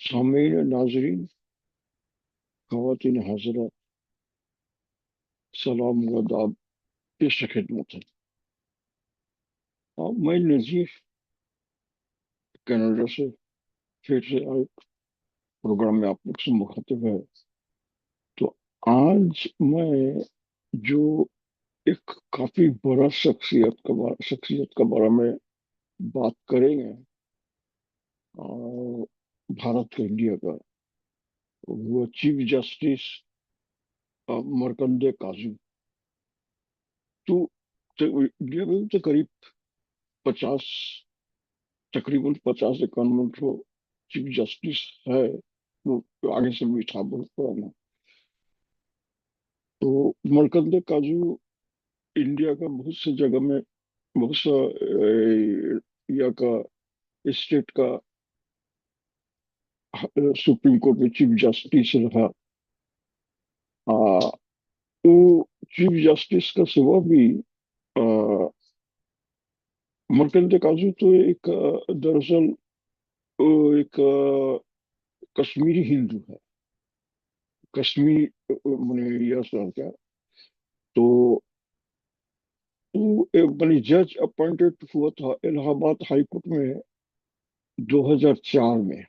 सामईन नाजरीन, ख़वातीन हज़रात, सलाम व आदाब, पेश खिदमत है। मैं नज़ीर कनाडा से फिर से एक प्रोग्राम में आप लोग से मुखातिब है। तो आज मैं जो एक काफी बड़ा शख्सियत का बारे में बात करेंगे, भारत का, इंडिया का, वो चीफ जस्टिस मरकंदे काजू। तो, इंडिया में तो करीब 50, तकरीबन 50 51 तो चीफ जस्टिस है। वो आगे से भी था बहुत पुराना। तो मरकंदे काजू इंडिया का बहुत सी जगह में, बहुत सा इंडिया का स्टेट का सुप्रीम कोर्ट में चीफ जस्टिस रहा। आ, वो चीफ जस्टिस का सिवा भी आ, मर्कंडे काजू तो एक दरअसल वो एक कश्मीरी हिंदू है। कश्मीर मैंने यह सुना क्या। तो वो बनी जज अपॉइंटेड हुआ था इलाहाबाद हाई कोर्ट में 2004 में।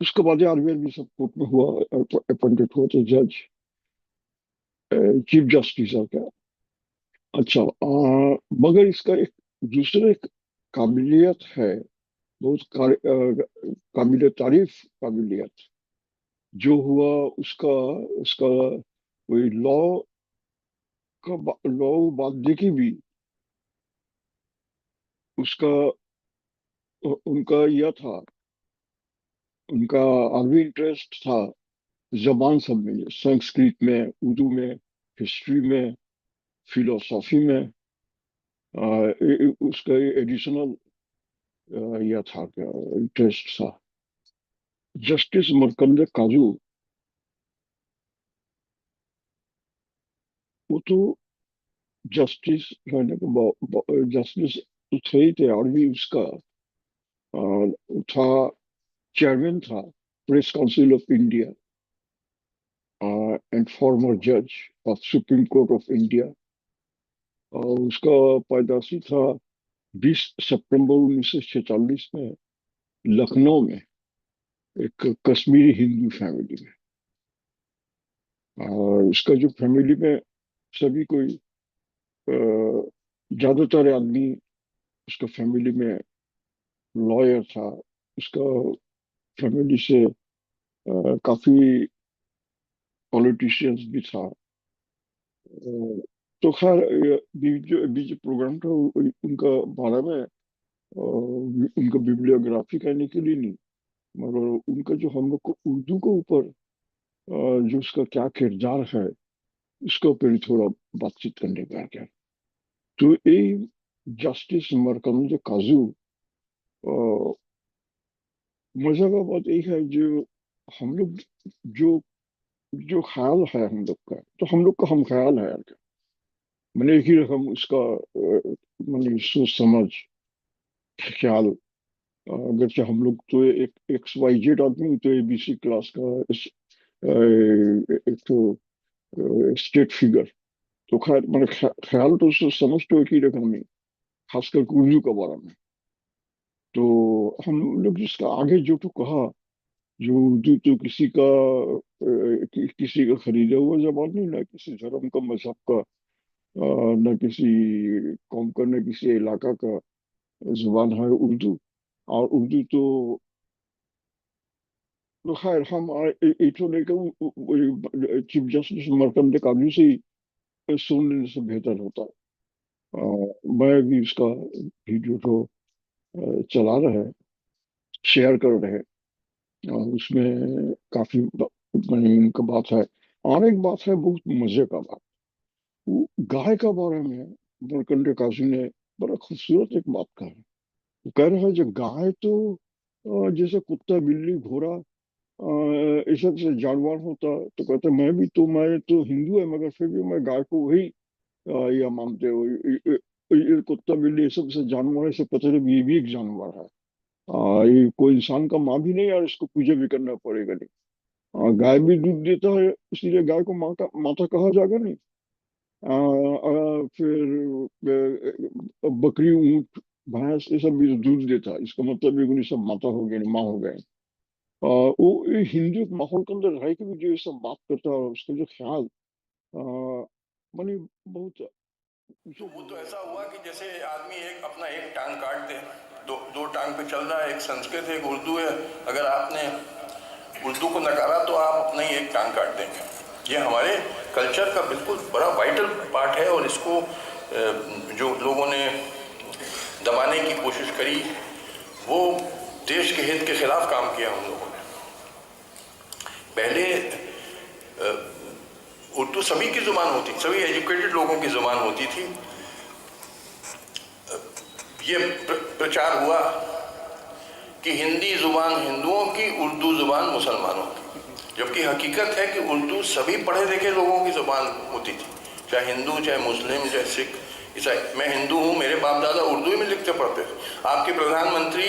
उसके बाद आरबीआई भी सब कोर्ट में हुआ, अपॉइंटेड हुआ तो जज, चीफ जस्टिस है क्या। अच्छा, मगर इसका एक दूसरा एक काबिलियत है, बहुत काबिल तारीफ काबिलियत जो हुआ उसका उसका वही लॉ बात देखी भी। उसका उनका यह था, उनका आर्मी इंटरेस्ट था जबान सब में, संस्कृत में, उर्दू में, हिस्ट्री में, फिलोसॉफी में। उसका एडिशनल यह था क्या, इंटरेस्ट था। जस्टिस मरकंदे काजू, वो तो जस्टिस रहने के जस्टिस तो थे ही थे, और भी उसका था, चेयरमैन था press council of India and former जज of supreme court of India. और उसका पैदाशी था 20 सितंबर 1946 में लखनऊ में, एक कश्मीरी हिंदू फैमिली में। और उसका जो फैमिली में सभी कोई ज्यादातर आदमी उसका फैमिली में लॉयर था। उसका फैमिली से काफी पॉलिटिशियंस भी था। तो खैर, बीच प्रोग्राम था उनका बारे में, उनका बिब्लियोग्राफी करने के लिए नहीं, मगर उनका जो हम लोग को उर्दू के ऊपर जो उसका क्या किरदार है, उसके ऊपर ही थोड़ा बातचीत करने का क्या। तो ये जस्टिस मरकंदे काजू, अ, मजा का बात यही है, जो हम लोग, जो जो ख्याल है हम लोग का, तो हम लोग का हम ख्याल है यार। मैंने एक ही रकम उसका मैंने सोच समझ ख्याल, अगरचे हम लोग तो एक एक्स वाई जेड आदमी तो एबीसी क्लास का एक तो स्टेट फिगर। तो खैर मैंने ख्याल तो समझ तो एक ही रकम नहीं, खासकर उर्दू के बारे में। तो हम लोग जिसका आगे जो तो कहा, जो उर्दू तो किसी का किसी का खरीदा हुआ जबान नहीं, ना किसी धर्म का, मजहब का, न किसी कौम का, न किसी इलाका का जुबान है उर्दू। और उर्दू तो खैर हम इथो लेकर चीफ जस्टिस मरकंदे काजू से ही सुन लेने से बेहतर होता। मैं भी इसका वीडियो तो चला रहे, शेयर कर रहे, और उसमें काफी मैंने इनका बात है। और एक बात है बहुत मजे का बात, वो गाय का बारे में मरकंडे काजू ने बड़ा खूबसूरत एक बात कहा है। वो कह रहा है जो गाय तो जैसे कुत्ता, बिल्ली, घोड़ा, इस सब से जानवर होता, तो कहते मैं तो हिंदू है, मगर फिर भी मैं गाय को वही या मानते हो। ये कुत्ता, बिल्ली, ये सब से जानवर है, से पता नहीं ये भी एक जानवर है। ये कोई इंसान का माँ भी नहीं यार, इसको पूजा भी करना पड़ेगा नहीं। गाय भी दूध देता है, इसीलिए गाय को माता माता कहा जाएगा नहीं। फिर बकरी, ऊंट, भैंस, ये सब भी तो दूध देता है, इसका मतलब ये सब माता हो गए, माँ हो गए। वो ये हिंदू माहौल के अंदर रह के भी जो ये सब बात करता है, उसका जो ख्याल माने बहुत तो वो तो ऐसा हुआ कि जैसे आदमी एक अपना एक टांग काट दे, दो टांग पे चल रहा है, एक संस्कृत है, एक उर्दू है। अगर आपने उर्दू को नकारा तो आप अपना ही एक टांग काट देंगे। ये हमारे कल्चर का बिल्कुल बड़ा वाइटल पार्ट है, और इसको जो लोगों ने दबाने की कोशिश करी, वो देश के हित के खिलाफ काम किया उन लोगों ने। पहले उर्दू सभी की जुबान होती, सभी एजुकेटेड लोगों की जुबान होती थी। ये प्रचार हुआ कि हिंदी जुबान हिंदुओं की, उर्दू जुबान मुसलमानों की, जबकि हकीकत है कि उर्दू सभी पढ़े लिखे लोगों की जुबान होती थी, चाहे हिंदू, चाहे मुस्लिम, चाहे सिख, ईसाई। मैं हिंदू हूँ, मेरे बाप दादा उर्दू ही में लिखते पढ़ते थे। आपके प्रधानमंत्री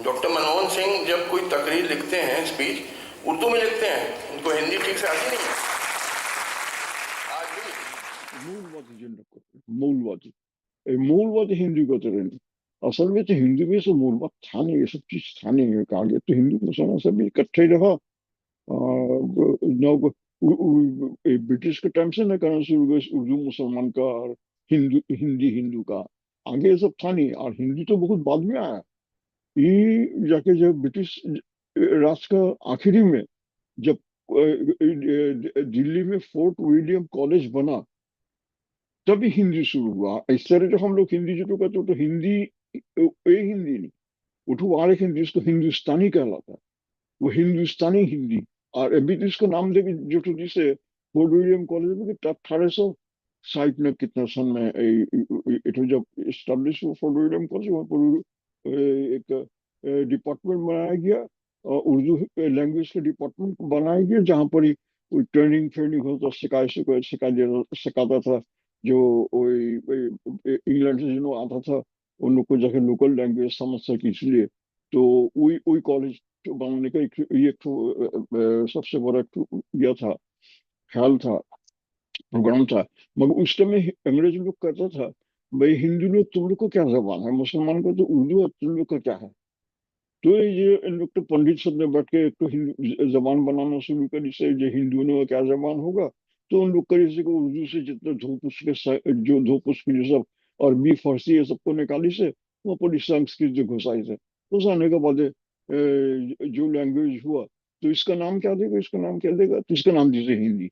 डॉक्टर मनमोहन सिंह जब कोई तकरीर लिखते हैं, स्पीच, उर्दू में लिखते हैं, उनको हिंदी ठीक से आती नहीं है। मूलवादी हिंदू को तो रहने, असल में तो हिंदू में से मूलवाद था नहीं, ये सब चीज था नहीं। कहा गया तो हिंदू मुसलमान सब इकट्ठे ही रहा। ब्रिटिश के टाइम से ना करना शुरू हुआ उर्दू मुसलमान का, और हिंदू हिंदी हिंदू का। आगे ये सब था नहीं, और हिंदी तो बहुत बाद में आया। ये जाके जब ब्रिटिश राज का आखिरी में, जब दिल्ली में फोर्ट विलियम कॉलेज बना, तभी हिंदी शुरू हुआ। इस तरह जो हम लोग हिंदी जो कहते हो, तो हिंदी ये हिंदी नहीं, वो तो और एक हिंदी, उसको हिंदुस्तानी कहलाता है, वो हिंदुस्तानी हिंदी। और अभी तो इसको नाम देके जो तो जिसे फोर्ट विलियम कॉलेज में 1860 में कितना सन में जब इस्टेब्लिश हुआ फोर्ट विलियम कॉलेज, वहाँ पर एक डिपार्टमेंट बनाया गया, उर्दू लैंग्वेज का डिपार्टमेंट बनाया गया, जहाँ पर ही ट्रेनिंग ट्रेनिंग होता, सिखाता था। जो इंग्लैंड से जो आता था, उन लोग को जाके लोकल लैंग्वेज समझ सके, इसलिए तो वही वही कॉलेज बनाने का ये सबसे बड़ा यह था, ख्याल था, प्रोग्राम था। मगर उस समय अंग्रेज लोग कहता था, भाई हिंदू लोग तुम लोग को क्या जबान है, मुसलमान को तो उर्दू है, तुम लोग का क्या है। तो ये इन लोग तो पंडित सब ने बैठ के एक तो हिंदू जबान बनाना शुरू करी, से जो हिंदुओं का क्या जबान होगा। तो उन लोग करे से उर्दू से जितना धोपुस के जो धोपुस की जो सब अरबी फारसी ये सबको निकाली से, वो पूरी संस्कृत जो घुसाई से, उस आने के बाद जो लैंग्वेज हुआ, तो इसका नाम क्या देगा, इसका नाम क्या देगा, तो इसका नाम दीजिए हिंदी।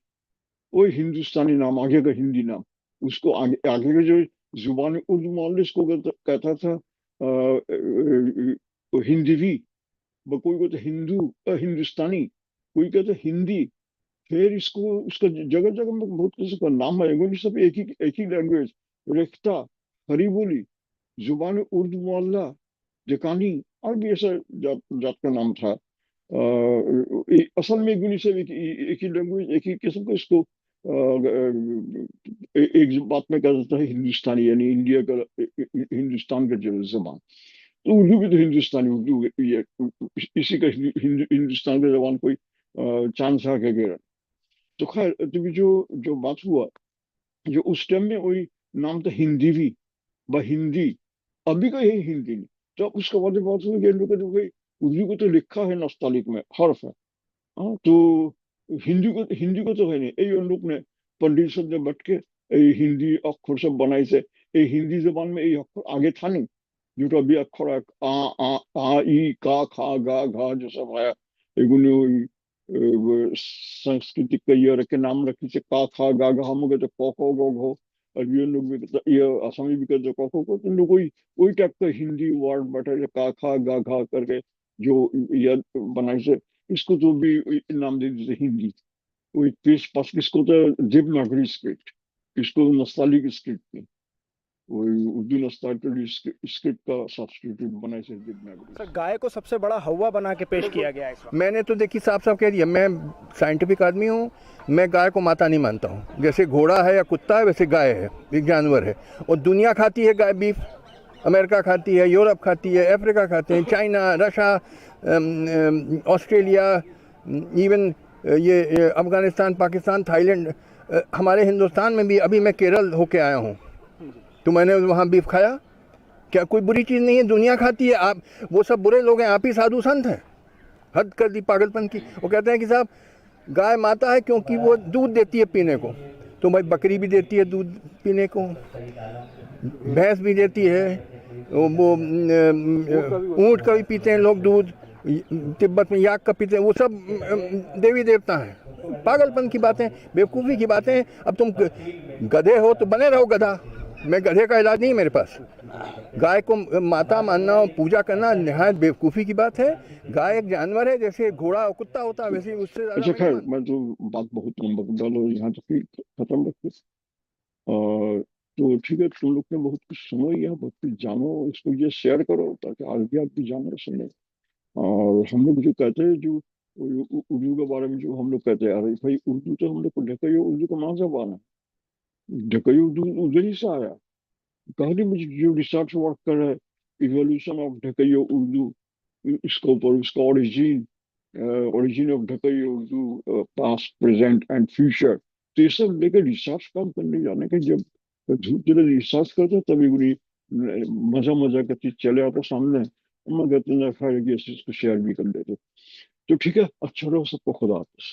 वही हिंदुस्तानी नाम, आगे का हिंदी नाम। उसको आगे आगे का जो जुबान उर्दू मान लो, इसको कहता था हिंदवी। कोई कहता हिंदू, हिंदुस्तानी, कोई कहता हिंदी। फिर इसको उसका जगह जगह में बहुत किसी का नाम है, वो सब एक ही लैंग्वेज। रेख्ता, हरी बोली, जुबान उर्दू मोहल्ला, जकानी, और भी ऐसा जात जात का नाम था। असल में गुनी सब एक ही लैंग्वेज, एक ही किस्म का इसको एक बात में कहा जाता है हिंदुस्तानी, यानी इंडिया का हिंदुस्तान का जो जबान। तो उर्दू भी तो हिंदुस्तानी उर्दू ये इसी का हिंदुस्तान का जबान कोई चांद सा के गिरा। तो खैर, तो भी जो जो बात हुआ, जो उस टाइम में वही नाम था हिंदी भी, व हिंदी। अभी का यही हिंदी नहीं। तो उसके बाद बात हुई कि इन लोगों ने भाई उर्दू को तो लिखा है नस्तालिक में, हर्फ है। हाँ, तो हिंदी को तो है नहीं। ये उन लोग ने पंडित सब ने बैठ के हिंदी अक्षर सब बनाई से। ये हिंदी जबान में ये अक्षर आगे था नहीं, जो तो अभी अक्षर है, आ ई का खा गा घा जो सब है, एगुनी वो संस्कृतिक का ये रखे नाम रखी से का खा गा घा, हम कहते को गो घो। और ये लोग भी कहते, ये असमी भी कहते को को, तो लोग वही वही टाइप का हिंदी वर्ड बैठे का खा गा घा करके जो ये बनाई से, इसको तो भी नाम दे देते हिंदी। वही पेश पास इसको तो देवनागरी स्क्रिप्ट, इसको नस्ताली की स्क्रिप्ट नहीं, वही उर्दू नस्ताली स्क्रिप्ट का सब्स्टिट्यूट बनाए से देवनागरी। सर, गाय को सबसे बड़ा हवा बना के पेश किया गया है इस वक्त। मैंने तो देखी साफ साफ कह दिया, मैं साइंटिफिक आदमी हूँ, मैं गाय को माता नहीं मानता हूँ। जैसे घोड़ा है या कुत्ता है, वैसे गाय है, एक जानवर है, और दुनिया खाती है गाय बीफ। अमेरिका खाती है, यूरोप खाती है, अफ्रीका खाते हैं, चाइना, रशिया, ऑस्ट्रेलिया, इवन ये अफ़गानिस्तान, पाकिस्तान, थाईलैंड, हमारे हिंदुस्तान में भी। अभी मैं केरल होके आया हूँ तो मैंने वहाँ बीफ खाया। क्या कोई बुरी चीज़ नहीं है, दुनिया खाती है। आप वो सब बुरे लोग हैं, आप ही साधु संत हैं। हद कर दी पागलपन की। वो कहते हैं कि साहब गाय माता है क्योंकि वो दूध देती है पीने को, तो भाई बकरी भी देती है दूध पीने को, भैंस भी देती है, वो ऊँट का भी पीते हैं लोग दूध, तिब्बत में याक का पीते हैं, वो सब देवी देवता हैं। पागलपन की बातें, बेवकूफ़ी की बातें। अब तुम गधे हो तो बने रहो गधा, मैं गधे का इलाज नहीं है मेरे पास। गाय को माता मानना और पूजा करना निहायत बेवकूफ़ी की बात है। गाय एक जानवर है, जैसे घोड़ा और कुत्ता होता है वैसे उससे अच्छा ज़्यादा खैर, नहीं। मैं तो बात बहुत लंबा कर डालो, यहाँ तक ही खत्म रखते। और तो ठीक है, तुम लोग ने बहुत कुछ सुनो या बहुत कुछ जानो, इसको ये शेयर करो ताकि आगे आप भी जाने सुने। और हम लोग जो कहते हैं, जो उर्दू के बारे में जो हम लोग कहते हैं, अरे भाई उर्दू तो हम लोग को ढकई उर्दू का माँ जबान है। ढकई उर्दू उधर ही से आया। कहानी में जो रिसर्च वर्क कर रहा है, इवोल्यूशन ऑफ ढकई उर्दू, इसके ऊपर उसका ओरिजिन ऑफ ढकई Urdu, past present and future, तो ये सब लेकर रिसर्च काम करने जाने के, जब धूप जले रिसर्च करते तभी उन्हें मजा मजा का चीज चले आता सामने। मैं कहते हैं खैर ये चीज को शेयर भी कर लेते। तो ठीक है, अच्छा रहो सबको, खुदा हाफिज।